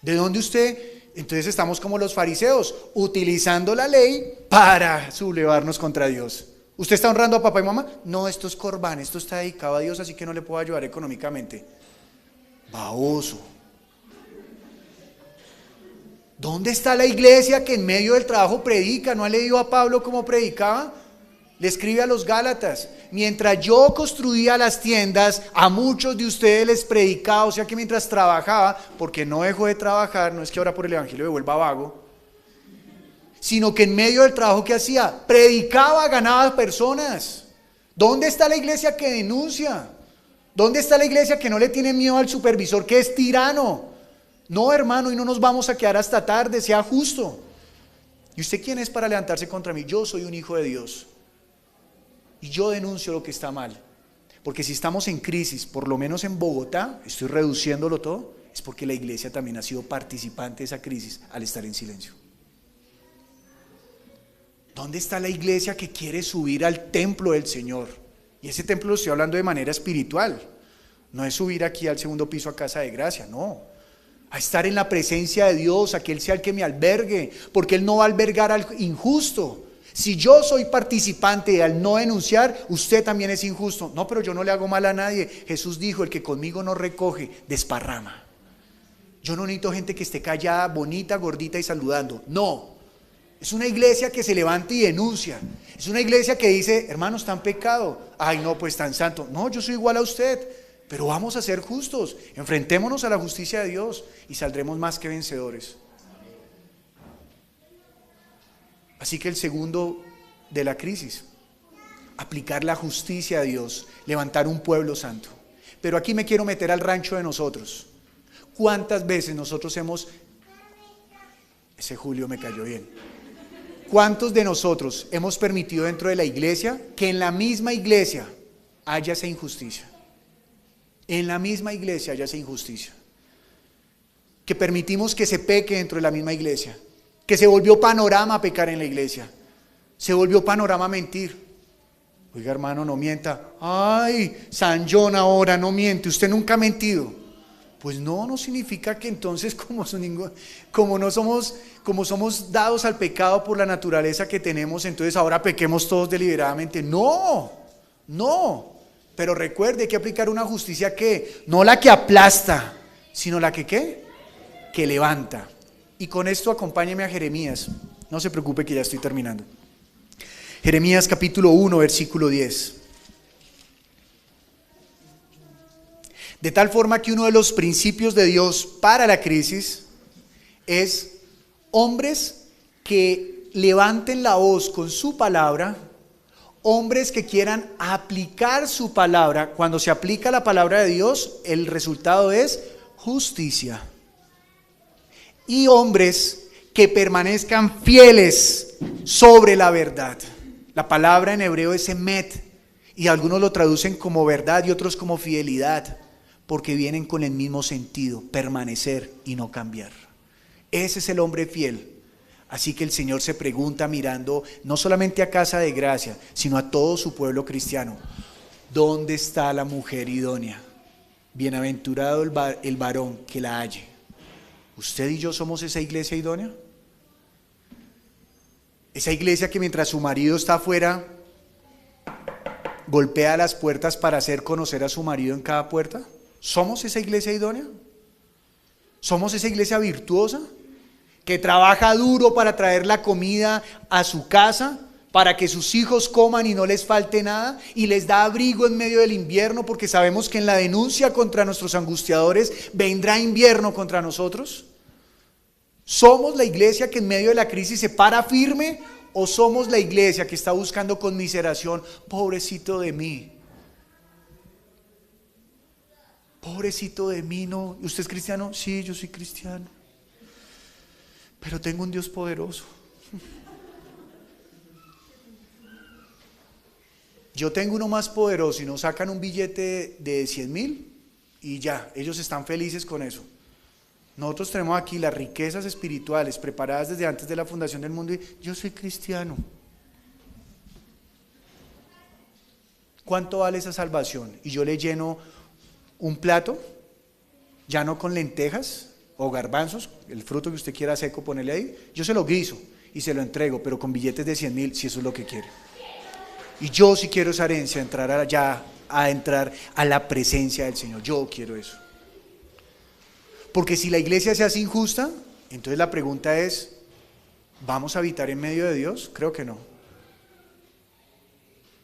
S1: ¿De dónde usted? Entonces estamos como los fariseos, utilizando la ley para sublevarnos contra Dios. ¿Usted está honrando a papá y mamá? No, esto es corbán, esto está dedicado a Dios, así que no le puedo ayudar económicamente. Baboso. ¿Dónde está la iglesia que en medio del trabajo predica? ¿No ha leído a Pablo cómo predicaba? Le escribe a los Gálatas: mientras yo construía las tiendas, a muchos de ustedes les predicaba. O sea que mientras trabajaba, porque no dejó de trabajar, no es que ahora por el evangelio me vuelva vago, sino que en medio del trabajo que hacía, predicaba, ganaba personas. ¿Dónde está la iglesia que denuncia? ¿Dónde está la iglesia que no le tiene miedo al supervisor que es tirano? No, hermano, y no nos vamos a quedar hasta tarde, sea justo. ¿Y usted quién es para levantarse contra mí? Yo soy un hijo de Dios. Y yo denuncio lo que está mal. Porque si estamos en crisis, por lo menos en Bogotá, estoy reduciéndolo todo, es porque la iglesia también ha sido participante de esa crisis al estar en silencio. ¿Dónde está la iglesia que quiere subir al templo del Señor? Y ese templo lo estoy hablando de manera espiritual. No es subir aquí al segundo piso a Casa de Gracia, no. A estar en la presencia de Dios, a que Él sea el que me albergue, porque Él no va a albergar al injusto. Si yo soy participante al no denunciar, usted también es injusto. No, pero yo no le hago mal a nadie. Jesús dijo, el que conmigo no recoge, desparrama. Yo no necesito gente que esté callada, bonita, gordita y saludando. No. Es una iglesia que se levanta y denuncia. Es una iglesia que dice, hermano, está en pecado. Ay, no, pues tan santo. No, yo soy igual a usted, pero vamos a ser justos. Enfrentémonos a la justicia de Dios y saldremos más que vencedores. Así que el segundo de la crisis, aplicar la justicia a Dios, levantar un pueblo santo. Pero aquí me quiero meter al rancho de nosotros. ¿Cuántas veces nosotros ese Julio me cayó bien. ¿Cuántos de nosotros hemos permitido dentro de la iglesia que en la misma iglesia haya esa injusticia? En la misma iglesia haya esa injusticia. Que permitimos que se peque dentro de la misma iglesia. Que se volvió panorama pecar en la iglesia. Se volvió panorama mentir. Oiga, hermano, no mienta. Ay, San John ahora no miente. Usted nunca ha mentido. Pues no significa que entonces como somos dados al pecado por la naturaleza que tenemos, entonces ahora pequemos todos deliberadamente. No. Pero recuerde, hay que aplicar una justicia que, no la que aplasta, sino la que ¿qué? Que levanta. Y con esto acompáñeme a Jeremías. No se preocupe que ya estoy terminando. Jeremías capítulo 1, versículo 10. De tal forma que uno de los principios de Dios para la crisis es hombres que levanten la voz con su palabra, Hombres que quieran aplicar su palabra. Cuando se aplica la palabra de Dios, el resultado es justicia. Y hombres que permanezcan fieles sobre la verdad. La palabra en hebreo es emet, y algunos lo traducen como verdad y otros como fidelidad, porque vienen con el mismo sentido, permanecer y no cambiar. Ese es el hombre fiel. Así que el Señor se pregunta mirando no solamente a Casa de Gracia, sino a todo su pueblo cristiano: ¿dónde está la mujer idónea? Bienaventurado el varón que la halle. ¿Usted y yo somos esa iglesia idónea? Esa iglesia que mientras su marido está afuera, golpea las puertas para hacer conocer a su marido en cada puerta. ¿Somos esa iglesia idónea? ¿Somos esa iglesia virtuosa que trabaja duro para traer la comida a su casa, para que sus hijos coman y no les falte nada, y les da abrigo en medio del invierno, porque sabemos que en la denuncia contra nuestros angustiadores vendrá invierno contra nosotros? ¿Somos la iglesia que en medio de la crisis se para firme, o somos la iglesia que está buscando conmiseración? Pobrecito de mí, pobrecito de mí. No, ¿usted es cristiano? Sí, yo soy cristiano, pero tengo un Dios poderoso. Yo tengo uno más poderoso, y nos sacan un billete de 100,000 y ya, ellos están felices con eso. Nosotros tenemos aquí las riquezas espirituales preparadas desde antes de la fundación del mundo, y yo soy cristiano. ¿Cuánto vale esa salvación? Y yo le lleno un plato, ya no con lentejas o garbanzos, el fruto que usted quiera seco, ponerle ahí, yo se lo guiso y se lo entrego, pero con billetes de 100,000, si eso es lo que quiere. Y yo sí quiero esa herencia, entrar a la presencia del Señor. Yo quiero eso. Porque si la iglesia se hace injusta, entonces la pregunta es: ¿vamos a habitar en medio de Dios? Creo que no.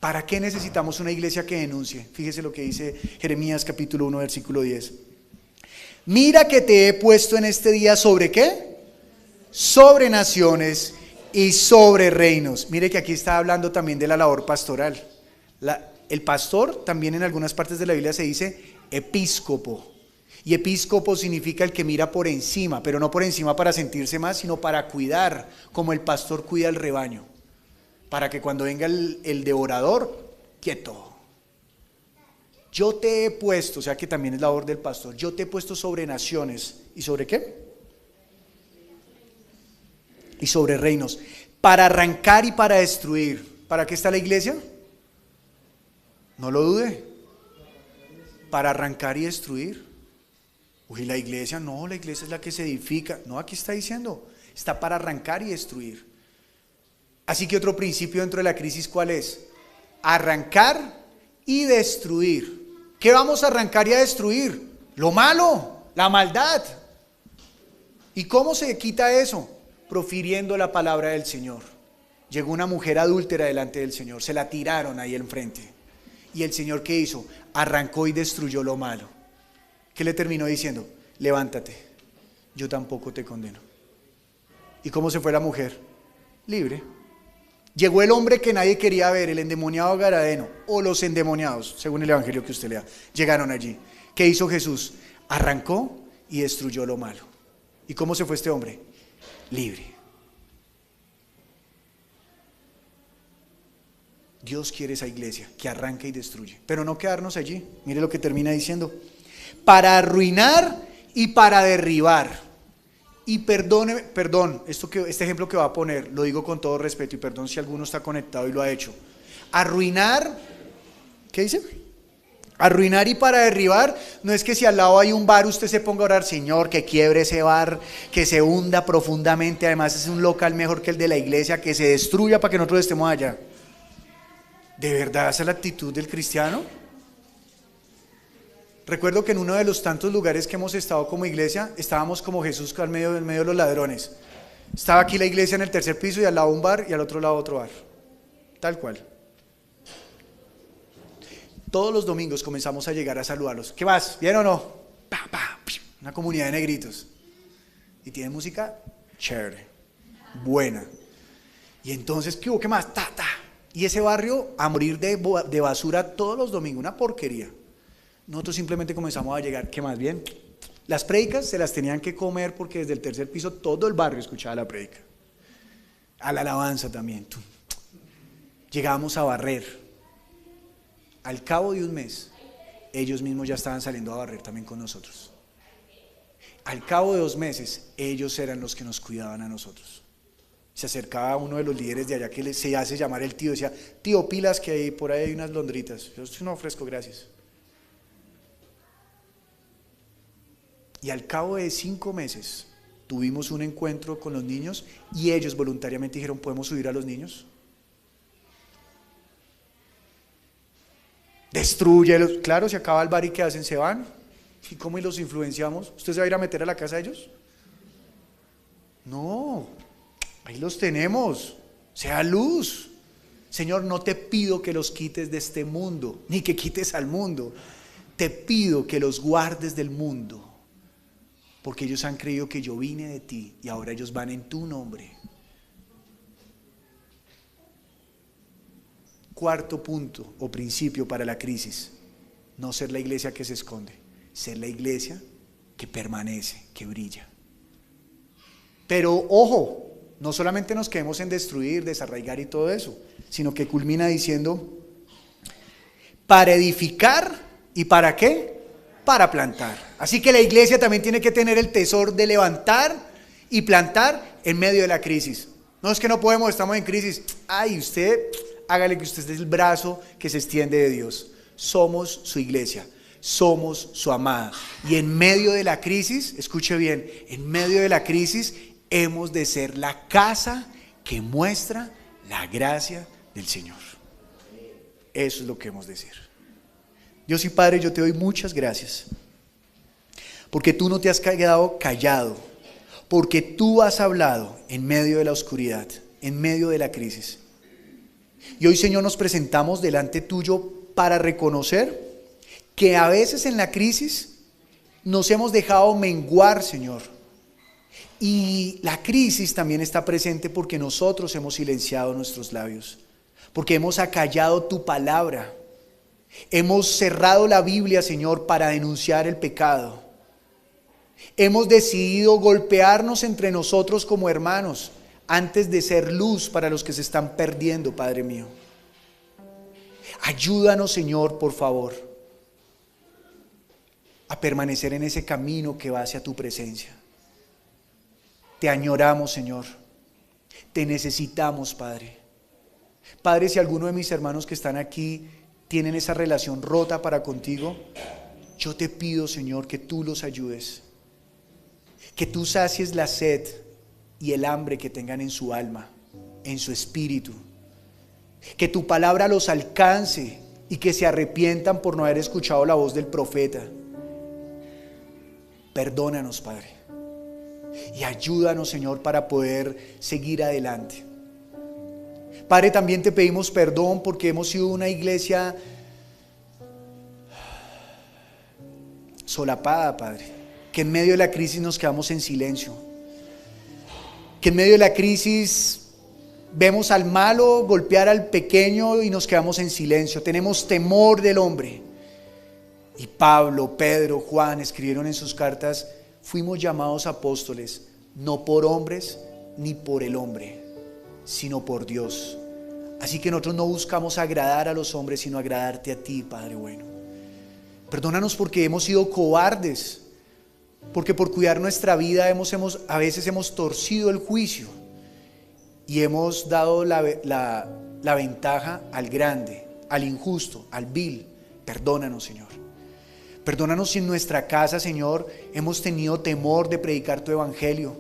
S1: ¿Para qué necesitamos una iglesia que denuncie? Fíjese lo que dice Jeremías capítulo 1 versículo 10. Mira que te he puesto en este día ¿sobre qué? Sobre naciones y sobre reinos. Mire que aquí está hablando también de la labor pastoral. El pastor también en algunas partes de la Biblia se dice episcopo. Y episcopo significa el que mira por encima, pero no por encima para sentirse más, sino para cuidar, como el pastor cuida el rebaño, para que cuando venga el devorador, quieto. Yo te he puesto, o sea que también es labor del pastor, yo te he puesto sobre naciones. ¿Y sobre qué? Y sobre reinos, para arrancar y para destruir. ¿Para qué está la iglesia? No lo dude. Para arrancar y destruir. Uy, la iglesia, no, la iglesia es la que se edifica. No, aquí está diciendo, está para arrancar y destruir. Así que otro principio dentro de la crisis, ¿cuál es? Arrancar y destruir. ¿Qué vamos a arrancar y a destruir? Lo malo, la maldad. ¿Y cómo se quita eso? Profiriendo la palabra del Señor. Llegó una mujer adúltera delante del Señor, se la tiraron ahí enfrente. ¿Y el Señor qué hizo? Arrancó y destruyó lo malo. ¿Qué le terminó diciendo? Levántate, yo tampoco te condeno. ¿Y cómo se fue la mujer? Libre. Llegó el hombre que nadie quería ver, el endemoniado gadareno, o los endemoniados, según el evangelio que usted lea, llegaron allí. ¿Qué hizo Jesús? Arrancó y destruyó lo malo. ¿Y cómo se fue este hombre? Libre. Dios quiere esa iglesia que arranca y destruye, pero no quedarnos allí. Mire lo que termina diciendo: para arruinar y para derribar. Y perdón, este ejemplo que va a poner, lo digo con todo respeto y perdón si alguno está conectado y lo ha hecho. Arruinar, ¿qué dice? Arruinar y para derribar, no es que si al lado hay un bar usted se ponga a orar: Señor, que quiebre ese bar, que se hunda profundamente, además es un local mejor que el de la iglesia, que se destruya para que nosotros estemos allá. ¿De verdad esa es la actitud del cristiano? Recuerdo que en uno de los tantos lugares que hemos estado como iglesia, estábamos como Jesús en medio de los ladrones. Estaba aquí la iglesia en el tercer piso y al lado un bar y al otro lado otro bar. Tal cual. Todos los domingos comenzamos a llegar a saludarlos. ¿Qué más? ¿Bien o no? Pa, pa, una comunidad de negritos. Y tiene música chévere, buena. Y entonces, ¿qué hubo? ¿Qué más? Ta, ta. Y ese barrio a morir de basura todos los domingos, una porquería. Nosotros simplemente comenzamos a llegar, que más bien, las prédicas se las tenían que comer porque desde el tercer piso todo el barrio escuchaba la prédica. A la alabanza también. Llegábamos a barrer. Al cabo de un mes, ellos mismos ya estaban saliendo a barrer también con nosotros. Al cabo de 2 meses, ellos eran los que nos cuidaban a nosotros. Se acercaba uno de los líderes de allá que se hace llamar el tío, decía, tío, pilas que hay, por ahí hay unas londritas. Yo no ofrezco, gracias. Y al cabo de 5 meses tuvimos un encuentro con los niños y ellos voluntariamente dijeron, ¿podemos subir a los niños? Destruyelos. Claro, se acaba el bar y ¿qué hacen? Se van. ¿Y cómo los influenciamos? ¿Usted se va a ir a meter a la casa de ellos? No, ahí los tenemos. Sea luz. Señor, no te pido que los quites de este mundo, ni que quites al mundo. Te pido que los guardes del mundo, porque ellos han creído que yo vine de ti y ahora ellos van en tu nombre. Cuarto punto o principio para la crisis: no ser la iglesia que se esconde, ser la iglesia que permanece, que brilla. Pero ojo, no solamente nos quedemos en destruir, desarraigar y todo eso, sino que culmina diciendo, para edificar, ¿y para qué? Para plantar. Así que la iglesia también tiene que tener el tesoro de levantar y plantar en medio de la crisis. No es que no podemos, estamos en crisis. Ay, usted, hágale que usted es el brazo que se extiende de Dios. Somos su iglesia, somos su amada. Y en medio de la crisis, escuche bien, en medio de la crisis hemos de ser la casa que muestra la gracia del Señor. Eso es lo que hemos de ser. Dios y Padre, yo te doy muchas gracias, porque tú no te has quedado callado, porque tú has hablado en medio de la oscuridad, en medio de la crisis. Y hoy, Señor, nos presentamos delante tuyo para reconocer que a veces en la crisis nos hemos dejado menguar, Señor. Y la crisis también está presente porque nosotros hemos silenciado nuestros labios, porque hemos acallado tu palabra. Hemos cerrado la Biblia, Señor, para denunciar el pecado. Hemos decidido golpearnos entre nosotros como hermanos antes de ser luz para los que se están perdiendo, Padre mío. Ayúdanos, Señor, por favor, a permanecer en ese camino que va hacia tu presencia. Te añoramos, Señor. Te necesitamos, Padre. Padre, si alguno de mis hermanos que están aquí tienen esa relación rota para contigo, yo te pido, Señor, que tú los ayudes, que tú sacies la sed y el hambre que tengan en su alma, en su espíritu, que tu palabra los alcance y que se arrepientan por no haber escuchado la voz del profeta. Perdónanos, Padre, y ayúdanos, Señor, para poder seguir adelante. Padre, también te pedimos perdón porque hemos sido una iglesia solapada, Padre, que en medio de la crisis nos quedamos en silencio, que en medio de la crisis vemos al malo golpear al pequeño y nos quedamos en silencio. Tenemos temor del hombre. Y Pablo, Pedro, Juan escribieron en sus cartas: fuimos llamados apóstoles no por hombres ni por el hombre, sino por Dios. Así que nosotros no buscamos agradar a los hombres, sino agradarte a ti, Padre bueno. Perdónanos porque hemos sido cobardes, porque por cuidar nuestra vida a veces hemos torcido el juicio y hemos dado la ventaja al grande, al injusto, al vil. Perdónanos, Señor. Perdónanos si en nuestra casa, Señor, hemos tenido temor de predicar tu evangelio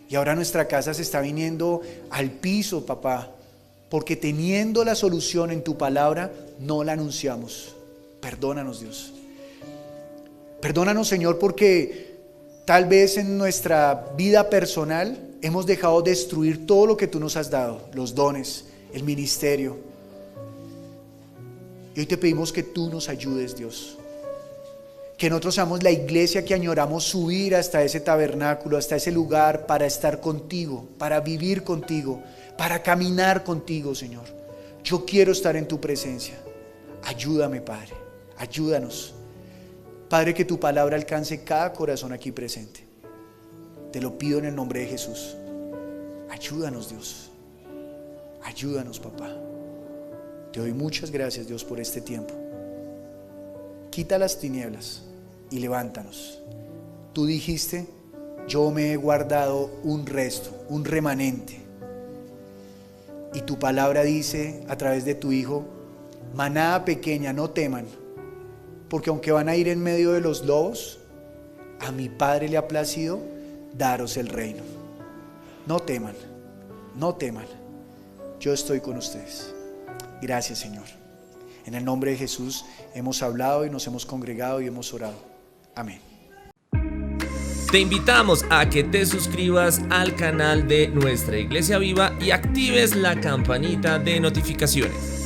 S1: y ahora nuestra casa se está viniendo al piso, papá, porque teniendo la solución en tu palabra no la anunciamos. Perdónanos, Dios. Perdónanos, Señor, porque tal vez en nuestra vida personal hemos dejado destruir todo lo que tú nos has dado, los dones, el ministerio. Y hoy te pedimos que tú nos ayudes, Dios. Que nosotros seamos la iglesia que añoramos subir hasta ese tabernáculo, hasta ese lugar para estar contigo, para vivir contigo, para caminar contigo, Señor. Yo quiero estar en tu presencia. Ayúdame, Padre. Ayúdanos. Padre, que tu palabra alcance cada corazón aquí presente. Te lo pido en el nombre de Jesús. Ayúdanos, Dios. Ayúdanos, papá. Te doy muchas gracias, Dios, por este tiempo. Quita las tinieblas y levántanos. Tú dijiste, yo me he guardado un resto, un remanente. Y tu palabra dice a través de tu Hijo, manada pequeña, no teman, porque aunque van a ir en medio de los lobos, a mi Padre le ha placido daros el reino. No teman, no teman. Yo estoy con ustedes. Gracias, Señor. En el nombre de Jesús hemos hablado y nos hemos congregado y hemos orado. Amén.
S2: Te invitamos a que te suscribas al canal de Nuestra Iglesia Viva y actives la campanita de notificaciones.